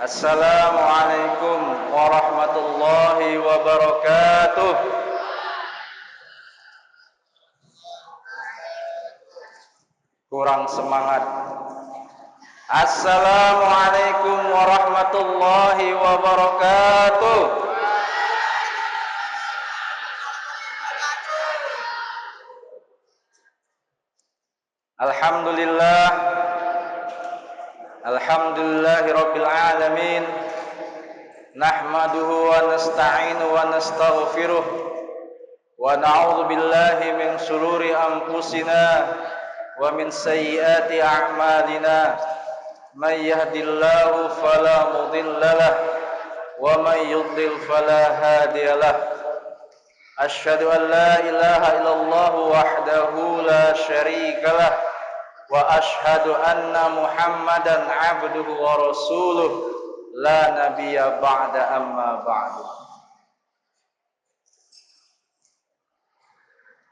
Assalamualaikum warahmatullahi wabarakatuh. Kurang semangat. Assalamualaikum warahmatullahi wabarakatuh. Alhamdulillah. Alhamdulillahi rabbil alamin. Nahmaduhu wa nasta'inu wa nastaghfiruh wa na'udzu billahi min shururi anfusina wa min sayyiati a'malina. May yahdihillahu fala mudhillalah wa may yudlil fala hadiyalah. Asyhadu an la ilaha illallah wahdahu la syarikalah wa ashhadu anna Muhammadan abduhu wa rasuluh la nabiyya ba'da amma ba'du.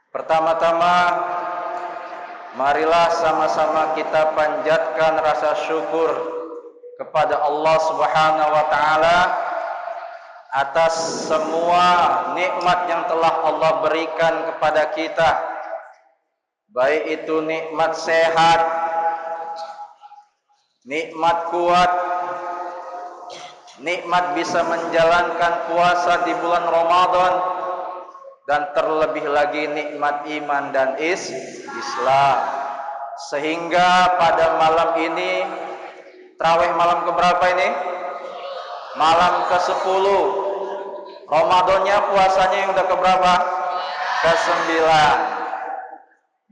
Pertama-tama marilah sama-sama kita panjatkan rasa syukur kepada Allah Subhanahu wa taala atas semua nikmat yang telah Allah berikan kepada kita. Baik itu nikmat sehat, nikmat kuat, nikmat bisa menjalankan puasa di bulan Ramadan, dan terlebih lagi nikmat iman dan Islam. Sehingga pada malam ini, tarawih malam keberapa ini? Malam ke-10. Ramadannya puasanya yang udah keberapa? Ke-9.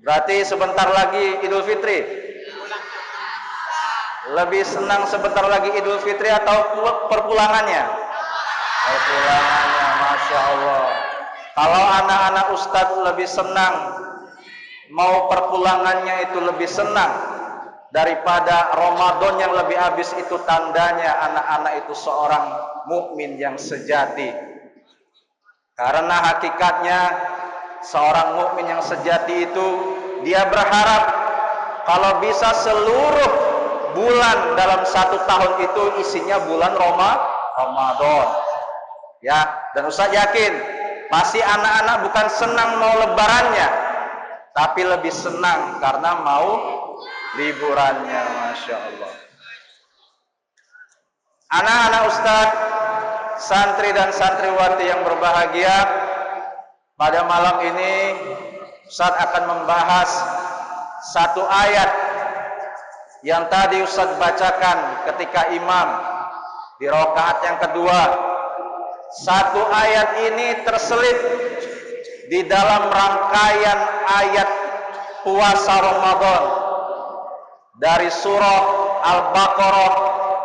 Berarti sebentar lagi Idul Fitri. Lebih senang sebentar lagi Idul Fitri atau perpulangannya? Perpulangannya, Masya Allah. Kalau anak-anak Ustadz lebih senang, mau perpulangannya itu lebih senang daripada Ramadan yang lebih habis, itu tandanya anak-anak itu seorang mukmin yang sejati. Karena hakikatnya seorang mukmin yang sejati itu dia berharap kalau bisa seluruh bulan dalam satu tahun itu isinya bulan Ramadan. Ya, dan Ustaz yakin pasti anak-anak bukan senang mau lebarannya, tapi lebih senang karena mau liburannya. Masya Allah. Anak-anak Ustaz, santri dan santriwati yang berbahagia, pada malam ini Ustaz akan membahas satu ayat yang tadi Ustaz bacakan ketika imam di rakaat yang kedua. Satu ayat ini terselip di dalam rangkaian ayat puasa Ramadan dari surah Al-Baqarah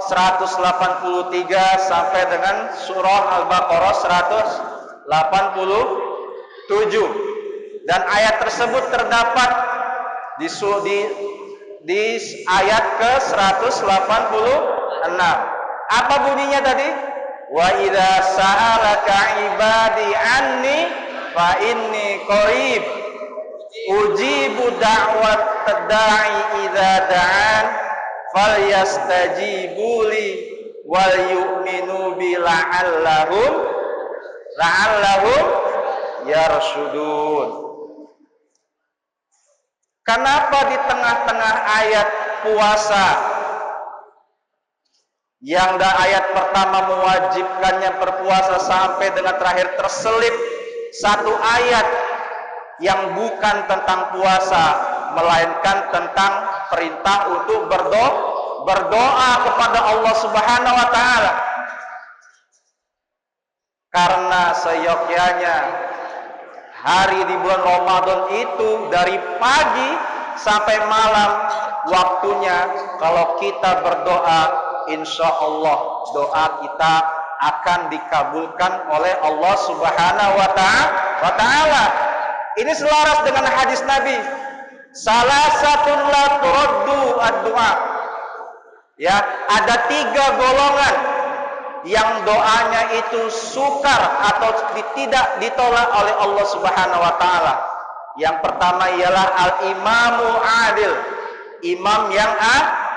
183 sampai dengan surah Al-Baqarah 187. Dan ayat tersebut terdapat di ayat ke-186. Apa bunyinya tadi? Wa idza sa'alaka ibadi anni fa inni qarib ujibu da'wat da'i idza da'an falyastajibu li wal yu'minu bi la'allahum yarshudun. Kenapa di tengah-tengah ayat puasa yang ayat pertama mewajibkannya berpuasa sampai dengan terakhir terselip satu ayat yang bukan tentang puasa, melainkan tentang perintah untuk berdoa kepada Allah Subhanahu wa taala? Karena seyogyanya hari di bulan Ramadan itu dari pagi sampai malam waktunya kalau kita berdoa, insya Allah doa kita akan dikabulkan oleh Allah Subhanahu wa taala. Ini selaras dengan hadis Nabi, salah satu la turaddu ad-du'a. Ya, ada 3 golongan yang doanya itu sukar atau tidak ditolak oleh Allah Subhanahu wa taala. Yang pertama ialah al-imamu adil, imam yang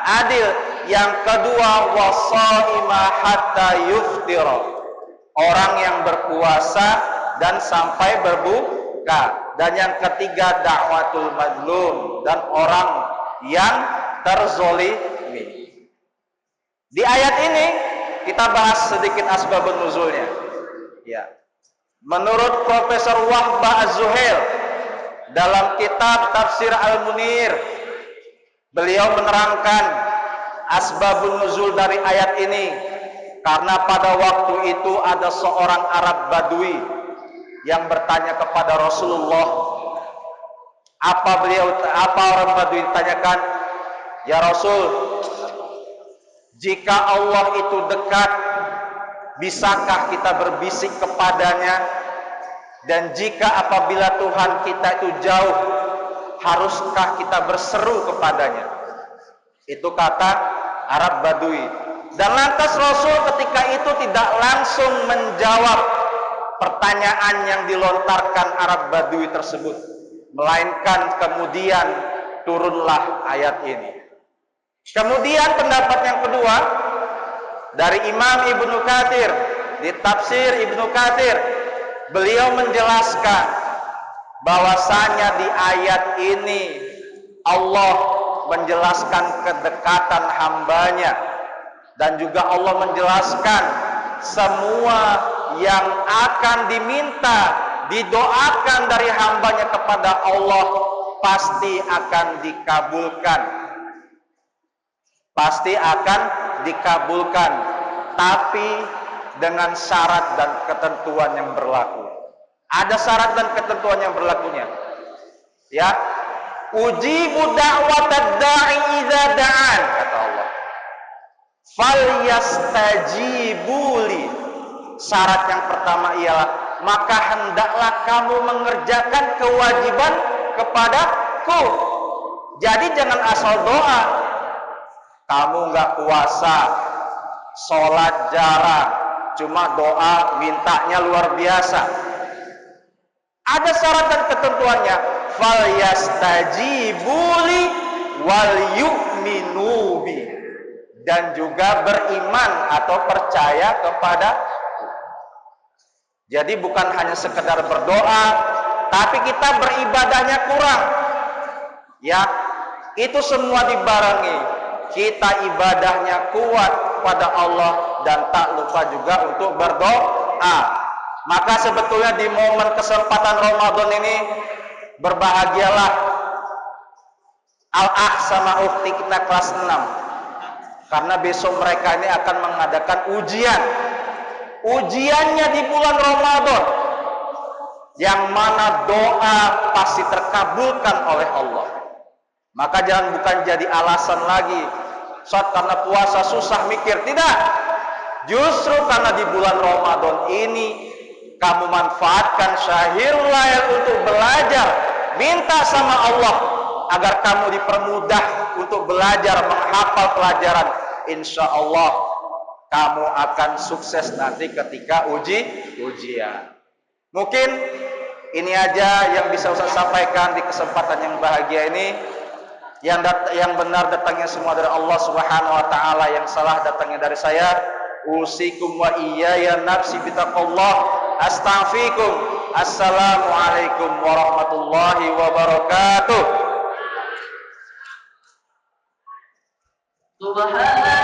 adil. Yang kedua, wasaima hatta yuftira. Orang yang berpuasa dan sampai berbuka. Dan yang ketiga, da'watul mazlum, dan orang yang terzolimi. Di ayat ini kita bahas sedikit asbabun nuzulnya. Ya. Menurut Profesor Wahbah Az-Zuhail dalam kitab Tafsir Al-Munir, beliau menerangkan asbabun nuzul dari ayat ini karena pada waktu itu ada seorang Arab Badui yang bertanya kepada Rasulullah. Apa orang Badui ditanyakan? Ya Rasul, jika Allah itu dekat, bisakah kita berbisik kepadanya? Dan jika apabila Tuhan kita itu jauh, haruskah kita berseru kepadanya? Itu kata Arab Badui. Dan lantas Rasul ketika itu tidak langsung menjawab pertanyaan yang dilontarkan Arab Badui tersebut, melainkan kemudian turunlah ayat ini. Kemudian pendapat yang kedua dari Imam Ibnu Katsir, di tafsir Ibnu Katsir, beliau menjelaskan bahwasanya di ayat ini Allah menjelaskan kedekatan hambanya, dan juga Allah menjelaskan semua yang akan diminta, didoakan dari hambanya kepada Allah pasti akan dikabulkan. Pasti akan dikabulkan, tapi dengan syarat dan ketentuan yang berlaku. Ada syarat dan ketentuan yang berlakunya. Ya, ujibu da'watad da'i idza da'an, kata Allah. Falyastajibuli. Syarat yang pertama ialah maka hendaklah kamu mengerjakan kewajiban kepadaku. Jadi jangan asal doa. Kamu nggak puasa, sholat jarang, cuma doa mintanya luar biasa. Ada syarat dan ketentuannya. Falyastajibuli wal yu'minu bi, dan juga beriman atau percaya kepada. Jadi bukan hanya sekedar berdoa, tapi kita beribadahnya kurang. Ya, itu semua dibarengi. Kita ibadahnya kuat pada Allah dan tak lupa juga untuk berdoa. Maka sebetulnya di momen kesempatan Ramadan ini berbahagialah al-akh sama ukhti kita kelas 6. Karena besok mereka ini akan mengadakan ujian. Ujiannya di bulan Ramadan, yang mana doa pasti terkabulkan oleh Allah. Maka jangan bukan jadi alasan lagi, saat karena puasa susah mikir. Tidak. Justru karena di bulan Ramadan ini kamu manfaatkan syahrul lail untuk belajar, minta sama Allah agar kamu dipermudah untuk belajar, menghafal pelajaran. Insya Allah kamu akan sukses nanti ketika ujian. Mungkin ini aja yang bisa Ustaz sampaikan di kesempatan yang bahagia ini. Yang benar datangnya semua dari Allah Subhanahu wa taala, yang salah datangnya dari saya. Usikum wa iyaya nafsi bitaqullah. Astaghfirukum. Assalamualaikum warahmatullahi wabarakatuh. Subhanallah.